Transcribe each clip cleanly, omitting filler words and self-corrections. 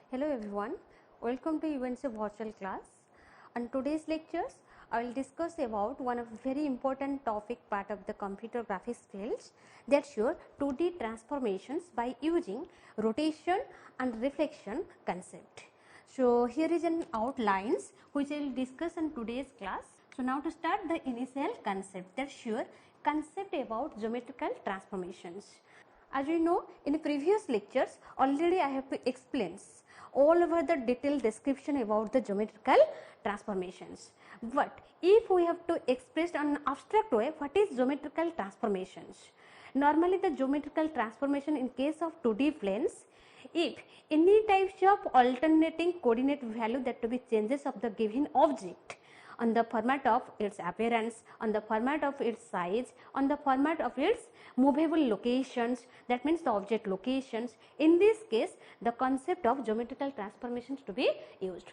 Hello everyone, welcome to UNC virtual class. On today's lectures, I will discuss about one of very important topic part of the computer graphics fields, that's your 2D transformations by using rotation and reflection concept. So here is an outlines which I will discuss in today's class. So now to start the initial concept, that's your concept about geometrical transformations. As you know, in previous lectures already I have to explain all over the detailed description about the geometrical transformations. But if we have to express on an abstract way, what is geometrical transformations? Normally the geometrical transformation in case of 2D planes, if any types of alternating coordinate value that to be changes of the given object on the format of its appearance, on the format of its size, on the format of its movable locations, that means the object locations. In this case, the concept of geometrical transformations to be used.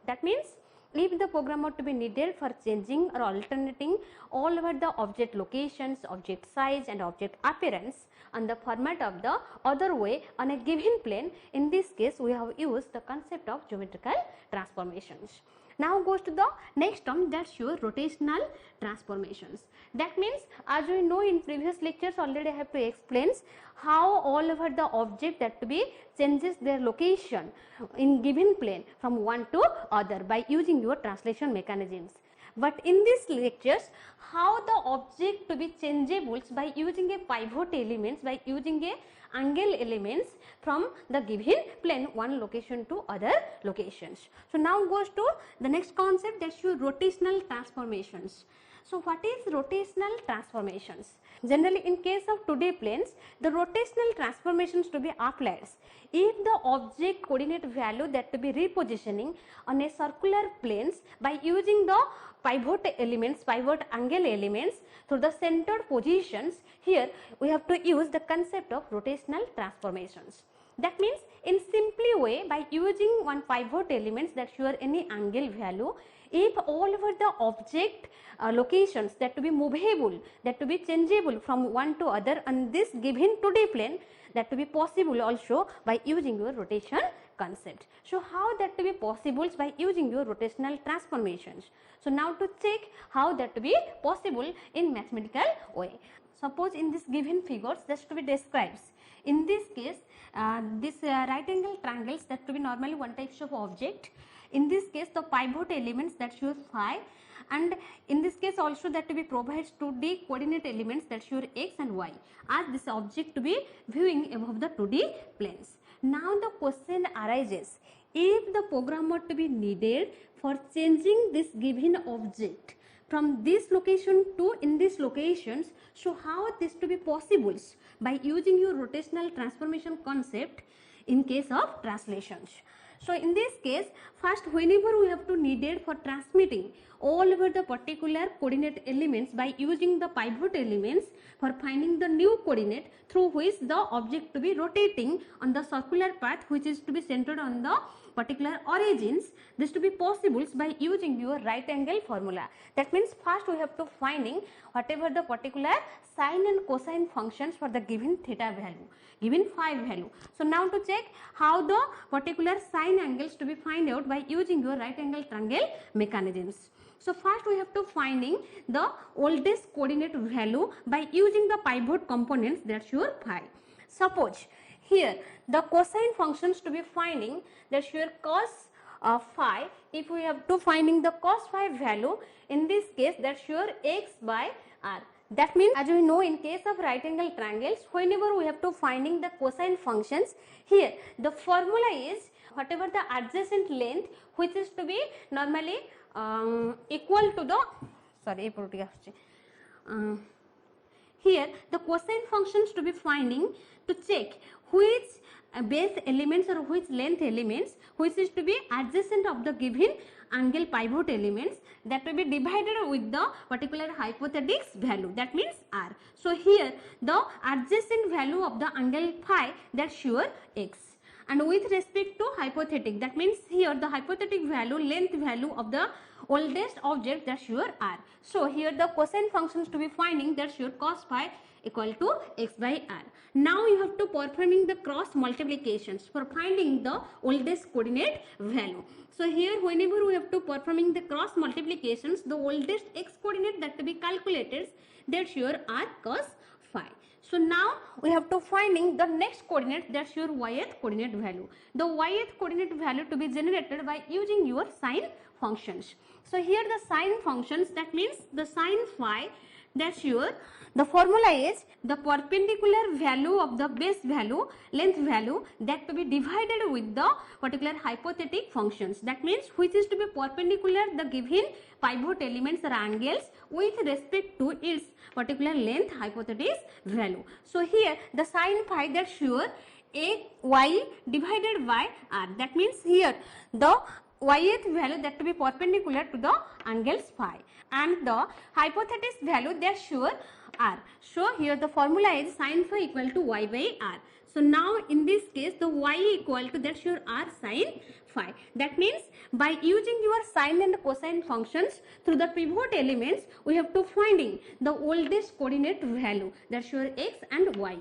That means if the program were to be needed for changing or alternating all over the object locations, object size and object appearance on the format of the other way on a given plane, in this case we have used the concept of geometrical transformations. Now goes to the next term, that's your rotational transformations. That means as we know in previous lectures already I have to explain how all over the object that to be changes their location in given plane from one to other by using your translation mechanisms. But in these lectures, how the object to be changeable by using a pivot elements, by using a angle elements from the given plane one location to other locations. So now goes to the next concept, that's your rotational transformations. So what is rotational transformations? Generally in case of 2D planes, the rotational transformations to be applied if the object coordinate value that to be repositioning on a circular planes by using the pivot elements, pivot angle elements through the centered positions. Here we have to use the concept of rotational transformations. That means in simply way by using one pivot elements that show any angle value, if all over the object locations that to be movable, that to be changeable from one to other on this given 2D plane, that to be possible also by using your rotation concept. So how that to be possible by using your rotational transformations. So now to check how that to be possible in mathematical way. Suppose in this given figures that's to be describes. In this case, this right angle triangles that to be normally one types of object. In this case, the pivot elements that show phi, and in this case also that to be provides 2D coordinate elements that show x and y as this object to be viewing above the 2D planes. Now the question arises, if the program were to be needed for changing this given object from this location to in these locations, so how this to be possible by using your rotational transformation concept in case of translations. So in this case, first whenever we have to needed for transmitting all over the particular coordinate elements by using the pivot elements for finding the new coordinate through which the object to be rotating on the circular path which is to be centered on the particular origins, this to be possible by using your right angle formula. That means first we have to finding whatever the particular sine and cosine functions for the given theta value, given phi value. So now to check how the particular sine angles to be find out by using your right angle triangle mechanisms. So first we have to finding the oldest coordinate value by using the pivot components, that's your phi. Suppose here the cosine functions to be finding, that's your cos phi. If we have to finding the cos phi value, in this case that's your x by r. That means as we know in case of right angle triangles, whenever we have to finding the cosine functions, here the formula is whatever the adjacent length which is to be normally equal to the here the cosine functions to be finding to check which base elements or which length elements which is to be adjacent of the given angle pivot elements that will be divided with the particular hypothetics value, that means r. So here the adjacent value of the angle phi, that's your x, and with respect to hypothetic, that means here the hypothetic value, length value of the oldest object, that's your r. So here the cosine functions to be finding, that's your cos phi equal to x by r. Now you have to performing the cross multiplications for finding the oldest coordinate value. So here whenever we have to performing the cross multiplications, the oldest x coordinate that to be calculated, that's your r cos phi. So now we have to finding the next coordinate, that's your y-th coordinate value. The y-th coordinate value to be generated by using your sine functions. So here the sine functions, that means the sine phi, that's your, the formula is the perpendicular value of the base value, length value, that to be divided with the particular hypothetic functions. That means which is to be perpendicular the given pivot elements or angles with respect to its particular length hypothesis value. So here the sine phi, that's your a y divided by r. That means here the y-th value that to be perpendicular to the angles phi, and the hypothesis value, that's your r. So here the formula is sine phi equal to y by r. So now in this case the y equal to, that's your r sine phi. That means by using your sine and cosine functions through the pivot elements, we have to finding the oldest coordinate value, that's your x and y.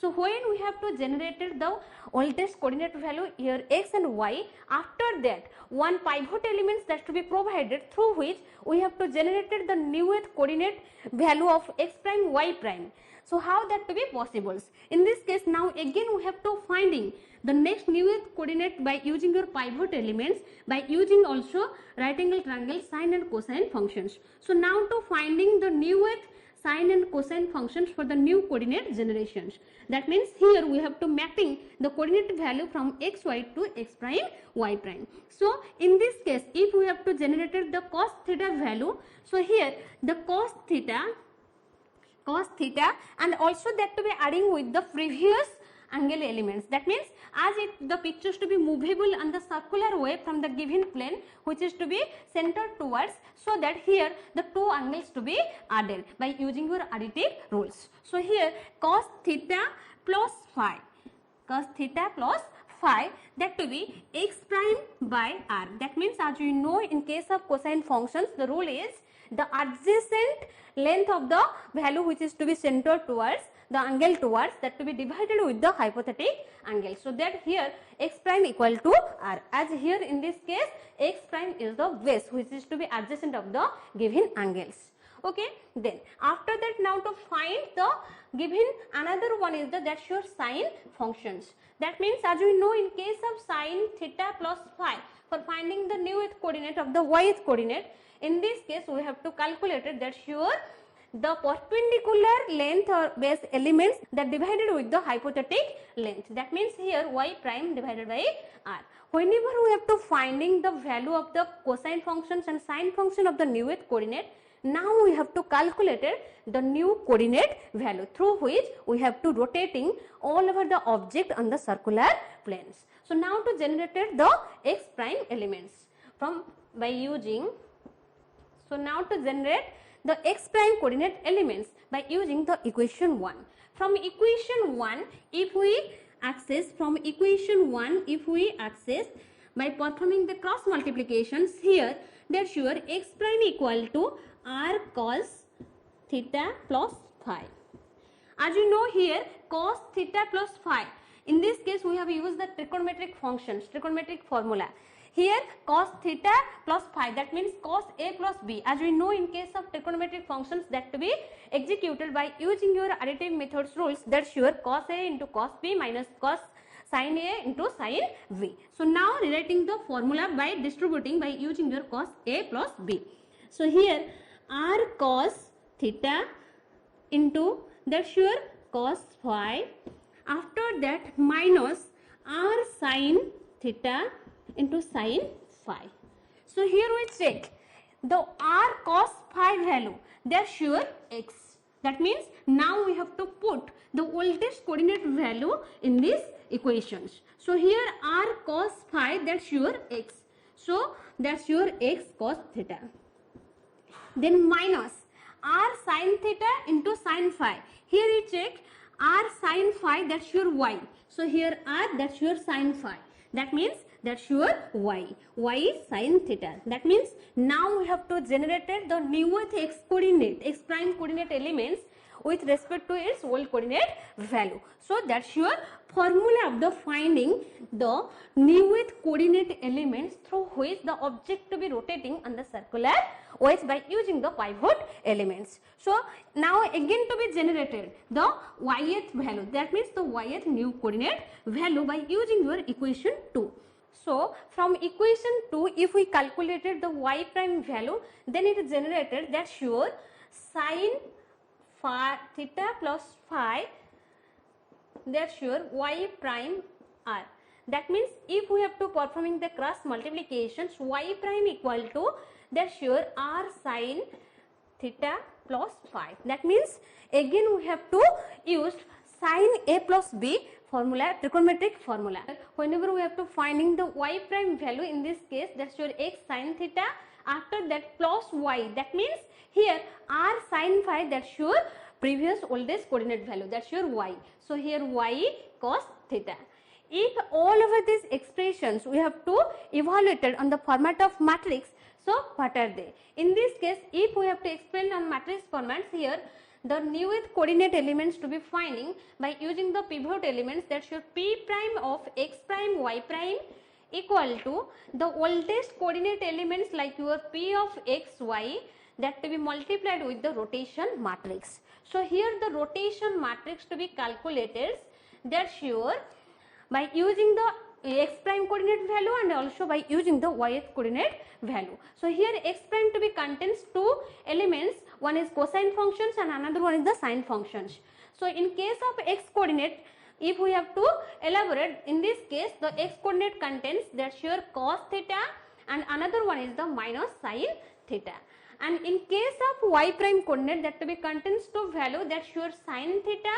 So when we have to generated the oldest coordinate value here x and y, after that one pivot elements that to be provided through which we have to generated the newest coordinate value of x prime y prime. So how that to be possible? In this case now again we have to finding the next newest coordinate by using your pivot elements, by using also right angle triangle sine and cosine functions. So now to finding the newest sine and cosine functions for the new coordinate generations. That means here we have to mapping the coordinate value from xy to x prime y prime. So in this case if we have to generated the cos theta value, so here the cos theta and also that to be adding with the previous angle elements. That means as the pictures to be movable on the circular way from the given plane which is to be centered towards, so that here the two angles to be added by using your additive rules. So here cos theta plus phi, that to be x prime by r. That means as you know in case of cosine functions the rule is the adjacent length of the value which is to be centered towards the angle towards, that to be divided with the hypothetic angle. So that here x prime equal to r, as here in this case x prime is the base which is to be adjacent of the given angles. Okay, then after that now to find the given another one is the, that's your sine functions. That means as we know in case of sine theta plus phi, for finding the newest coordinate of the y-th coordinate, in this case we have to calculate it, that's your the perpendicular length or base elements that divided with the hypothetic length. That means here y prime divided by r. Whenever we have to finding the value of the cosine functions and sine function of the newest coordinate, now we have to calculate the new coordinate value through which we have to rotating all over the object on the circular planes. So now to generate the x prime elements from by using, so now to generate the x prime coordinate elements by using the equation 1. From equation 1 if we access by performing the cross multiplications, here that's your x prime equal to r cos theta plus phi. As you know here cos theta plus phi, in this case we have used the trigonometric functions, trigonometric formula. Here cos theta plus phi, that means cos a plus b. As we know in case of trigonometric functions that to be executed by using your additive methods rules, that's your cos a into cos b minus cos sin a into sin b. So now rewriting the formula by distributing by using your cos a plus b. So here r cos theta into, that's your cos phi, after that minus r sin theta into sin phi. So here we check the r cos phi value, that's your x. That means now we have to put the oldest coordinate value in these equations. So here r cos phi, that's your x. So that's your x cos theta. Then minus r sin theta into sin phi. Here you check r sin phi, that's your y. So here r, that's your sin phi. That means that's your y is sin theta. That means now we have to generate the newest x coordinate, x prime coordinate elements with respect to its old coordinate value. So that's your formula of the finding the newest coordinate elements through which the object to be rotating on the circular oath by using the pivot elements. So now again to be generated the yth value, that means the yth new coordinate value by using your equation 2. So from equation 2, if we calculated the y prime value, then it is generated that sure sin phi theta plus phi, that sure y prime r. That means if we have to performing the cross multiplications, y prime equal to that sure r sin theta plus phi. That means again we have to use sin a plus b formula, trigonometric formula. Whenever we have to finding the y prime value, in this case that's your x sin theta, after that plus y, that means here r sin phi, that's your previous oldest coordinate value, that's your y. So here y cos theta. If all over these expressions we have to evaluate it on the format of matrix, so what are they? In this case, if we have to explain on matrix formats, here the newest coordinate elements to be finding by using the pivot elements, that should p prime of x prime y prime equal to the oldest coordinate elements like your p of x y, that to be multiplied with the rotation matrix. So here the rotation matrix to be calculated, that sure by using the x prime coordinate value and also by using the yth coordinate value. So here x prime to be contains two elements, one is cosine functions and another one is the sine functions. So in case of x coordinate, if we have to elaborate, in this case the x coordinate contains that sure cos theta and another one is the minus sine theta. And in case of y prime coordinate, that to be contains two value, that sure sine theta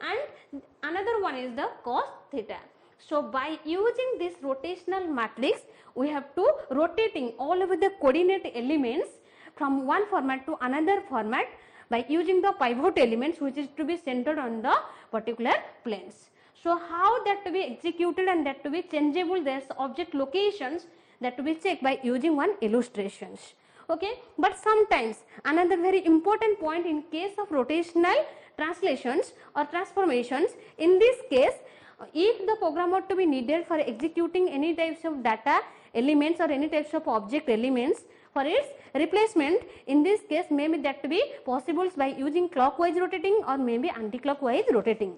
and another one is the cos theta. So by using this rotational matrix, we have to rotating all over the coordinate elements from one format to another format by using the pivot elements, which is to be centered on the particular planes. So how that to be executed and that to be changeable, there's object locations that to be checked by using one illustrations. Okay, but sometimes another very important point in case of rotational translations or transformations, in this case if the programmer to be needed for executing any types of data elements or any types of object elements for its replacement, in this case maybe that to be possible by using clockwise rotating or maybe anti-clockwise rotating.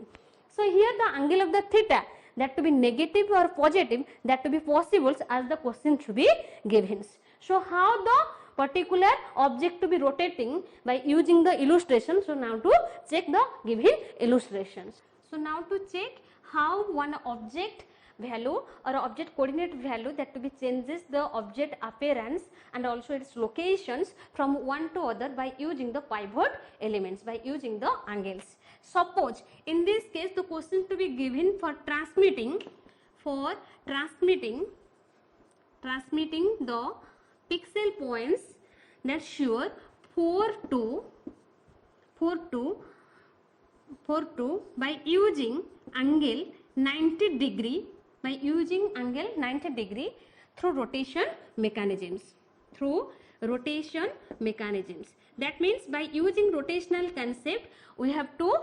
So here the angle of the theta, that to be negative or positive, that to be possible as the question should be given. So how the particular object to be rotating by using the illustration. So now to check the given illustrations. So now to check how one object value or object coordinate value that to be changes the object appearance and also its locations from one to other by using the pivot elements, by using the angles. Suppose in this case the question to be given for transmitting the pixel points, that sure 4 2 by using angle 90 degree, by using angle 90 degree through rotation mechanisms. That means by using rotational concept, we have to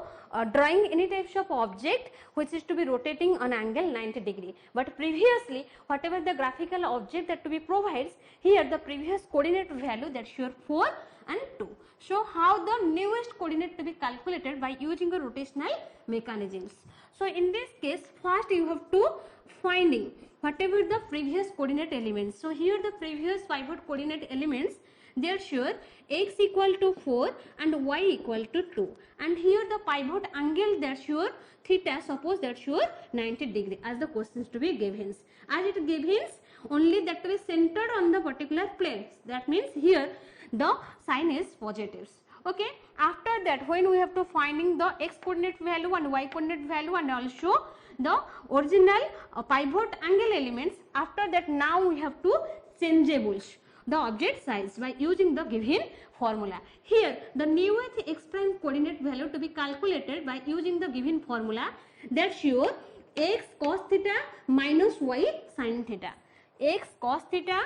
drawing any types of object which is to be rotating on angle 90 degree. But previously, whatever the graphical object that to be provides, here the previous coordinate value, that sure 4 and 2. So how the newest coordinate to be calculated by using a rotational mechanisms. So in this case, first you have to finding whatever the previous coordinate elements. So here the previous pivot coordinate elements, they are sure x equal to 4 and y equal to 2, and here the pivot angle, that sure theta, suppose that sure 90 degree as the questions to be given. As it gives only that to be centered on the particular planes, that means here the sign is positives. Okay, after that when we have to finding the x coordinate value and y coordinate value and also the original pivot angle elements, after that now we have to changeables the object size by using the given formula. Here the newest x prime coordinate value to be calculated by using the given formula, that sure x cos theta minus y sin theta. X cos theta,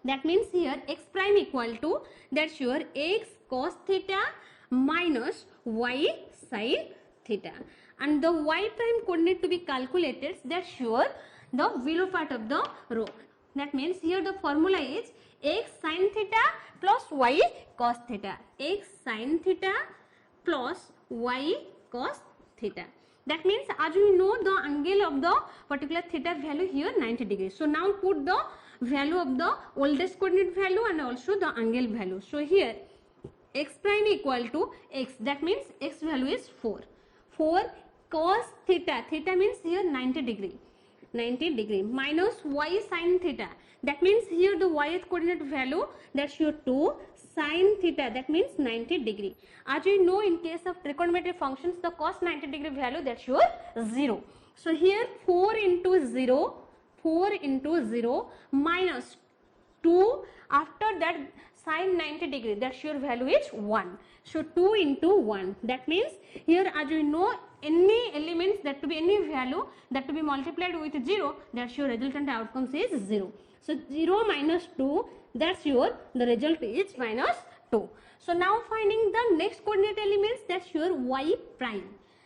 that means here x prime equal to, that sure x cos theta minus y sin theta. And the y prime coordinate to be calculated, that's sure the below part of the row. That means here the formula is x sin theta plus y cos theta. X sin theta plus y cos theta. That means as we know the angle of the particular theta value here 90 degrees. So now put the value of the oldest coordinate value and also the angle value. So here x prime equal to x, that means x value is 4. 4 cos theta, theta means here 90 degree minus y sin theta, that means here the y coordinate value, that's your 2 sin theta, that means 90 degree. As you know, in case of trigonometric functions, the cos 90 degree value, that's your 0. So here 4 into 0 minus 2, after that sin 90 degree, that's your value is 1. So 2 into 1, that means here as you know, any elements that to be any value that to be multiplied with 0, that's your resultant outcomes is 0. So 0 minus 2, that's your the result is minus 2. So now finding the next coordinate elements, that's your y prime.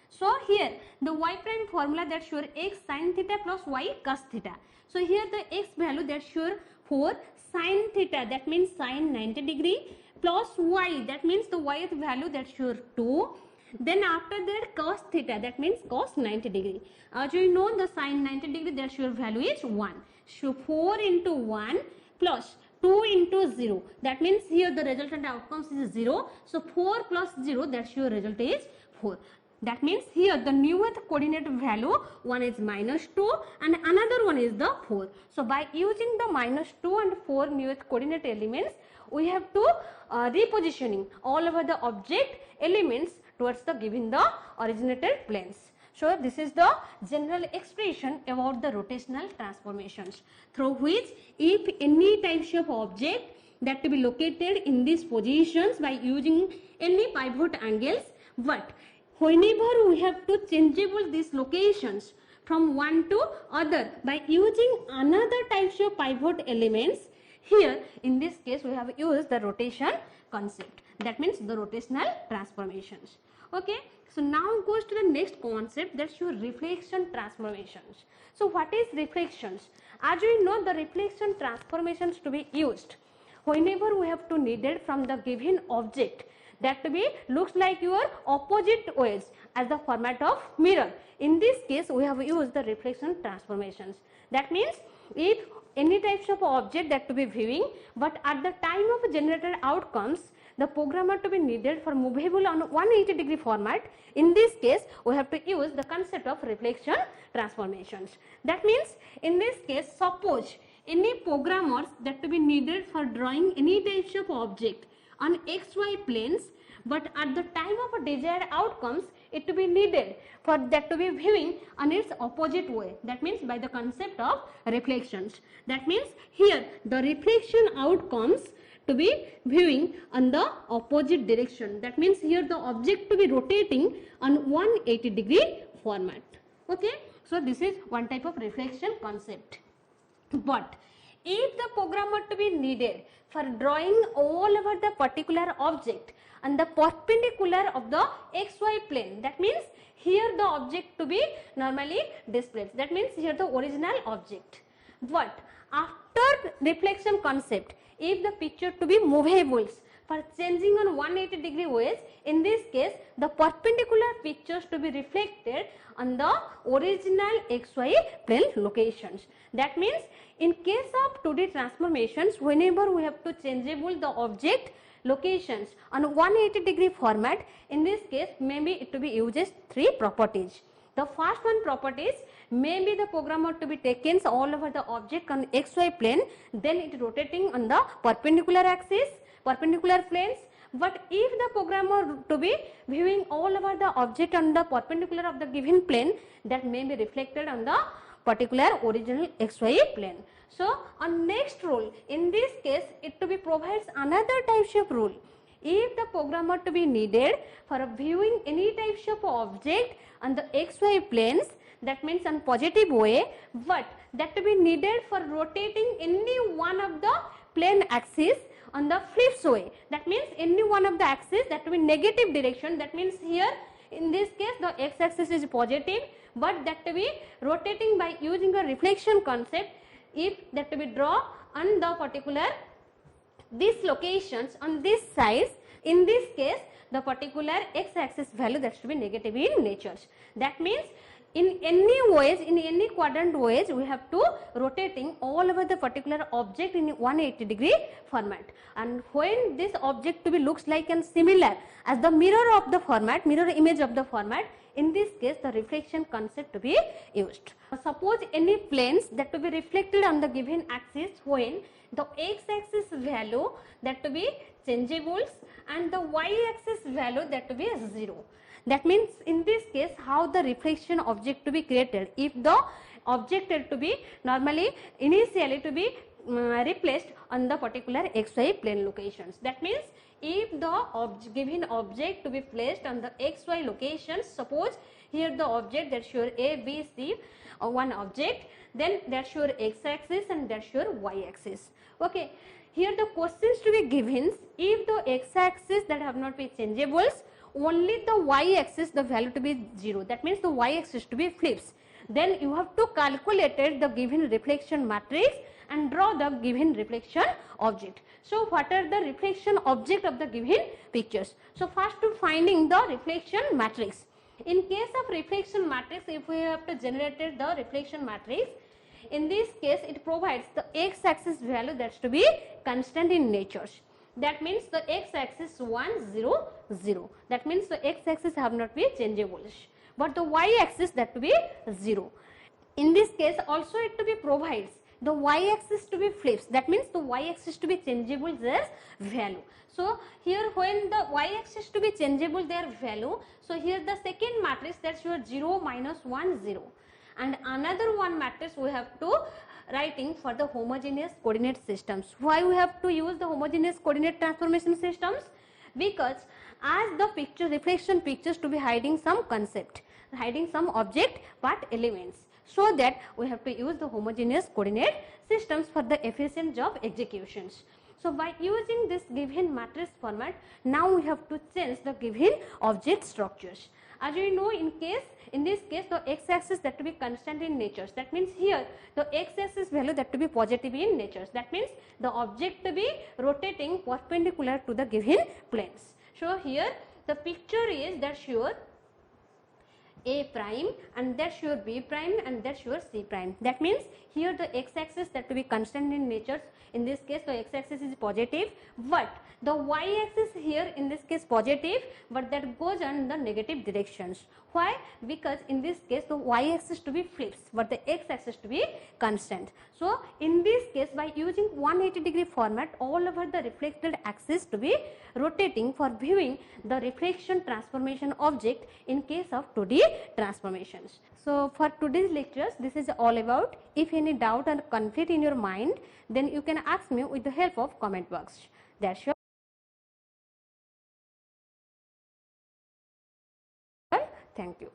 So here the y prime formula, that's your x sin theta plus y cos theta. So here the x value, that's your 4 sin theta, that means sin 90 degree, plus y, that means the y value, that's your 2. Then after that cos theta, that means cos 90 degree. As you know the sin 90 degree, that's your value is 1. So 4 into 1 plus 2 into 0, that means here the resultant outcomes is 0. So 4 plus 0, that's your result is 4. That means here the newest coordinate value, one is minus 2 and another one is the 4. So by using the minus 2 and 4 newest coordinate elements, we have to repositioning all over the object elements towards the given the originated planes. So this is the general expression about the rotational transformations, through which if any types of object that to be located in these positions by using any pivot angles, but whenever we have to changeable these locations from one to other by using another types of pivot elements, here in this case we have used the rotation concept, that means the rotational transformations. Okay, so now goes to the next concept, that's your reflection transformations. So what is reflections? As we know, the reflection transformations to be used whenever we have to needed from the given object that to be looks like your opposite ways as the format of mirror. In this case we have used the reflection transformations. That means if any types of object that to be viewing, but at the time of generated outcomes the programmer to be needed for movable on 180 degree format, in this case we have to use the concept of reflection transformations. That means in this case, suppose any programmers that to be needed for drawing any types of object on xy planes, but at the time of desired outcomes it to be needed for that to be viewing on its opposite way, that means by the concept of reflections. That means here the reflection outcomes to be viewing on the opposite direction, that means here the object to be rotating on 180 degree format. Okay, so this is one type of reflection concept. But if the programmer to be needed for drawing all over the particular object and the perpendicular of the xy plane, that means here the object to be normally displayed, that means here the original object. But after reflection concept, if the picture to be movables for changing on 180 degree ways, in this case the perpendicular pictures to be reflected on the original xy plane locations. That means in case of 2D transformations, whenever we have to changeable the object locations on 180 degree format, in this case maybe it to be uses 3 properties. The first one properties, maybe the programmer to be taken all over the object on xy plane, then it rotating on the perpendicular axis, perpendicular planes. But if the programmer to be viewing all over the object on the perpendicular of the given plane, that may be reflected on the particular original xy plane. So on next rule, in this case it to be provides another type of rule. If the programmer to be needed for viewing any types of object on the xy planes, that means on positive way, but that to be needed for rotating any one of the plane axis on the flips way. That means any one of the axis that will be negative direction. That means here in this case the x axis is positive, but that will be rotating by using a reflection concept. If that will be draw on the particular these locations on this size, in this case the particular x axis value that should be negative in nature. That means in any ways, in any quadrant ways, we have to rotating all over the particular object in 180-degree format. And when this object to be looks like and similar as the mirror of the format, mirror image of the format, in this case the reflection concept to be used. Suppose any planes that to be reflected on the given axis, when the x axis value that to be changeables and the y axis value that to be 0. That means in this case how the reflection object to be created. If the object had to be normally initially to be replaced on the particular xy plane locations. That means if the given object to be placed on the xy locations, suppose here the object that shows a, b, c, one object, then that shows x axis and that shows y axis. Okay, here the questions to be given, if the x axis that have not been changeables, only the y axis the value to be 0. That means the y axis to be flips. Then you have to calculate the given reflection matrix and draw the given reflection object. So what are the reflection object of the given pictures? So first to finding the reflection matrix. In case of reflection matrix, if we have to generate the reflection matrix, in this case it provides the x axis value that's to be constant in nature. That means the x axis 1 0 0. That means the x axis have not been changeable, but the y axis that to be 0. In this case also it to be provides the y axis to be flips. That means the y axis to be changeable their value. So here when the y axis to be changeable their value, so here the second matrix that shows 0 minus 1 0, and another one matrix we have to writing for the homogeneous coordinate systems. Why we have to use the homogeneous coordinate transformation systems? Because as the picture reflection pictures to be hiding some concept, hiding some object part elements, so that we have to use the homogeneous coordinate systems for the efficient job executions. So by using this given matrix format, now we have to change the given object structures. As we know, in this case the x axis that to be constant in nature. That means here the x axis value that to be positive in nature. That means the object to be rotating perpendicular to the given planes. So here the picture is that shows a prime and that shows b prime and that shows c prime. That means here the x axis that to be constant in nature. In this case the x axis is positive, but the y axis here in this case positive, but that goes on the negative directions. Why? Because in this case the y axis to be flips, but the x axis to be constant. So in this case by using 180-degree format, all over the reflected axis to be rotating for viewing the reflection transformation object in case of 2D transformations. So for today's lectures this is all about. If any doubt or conflict in your mind, then you can ask me with the help of comment box. That's all. Thank you.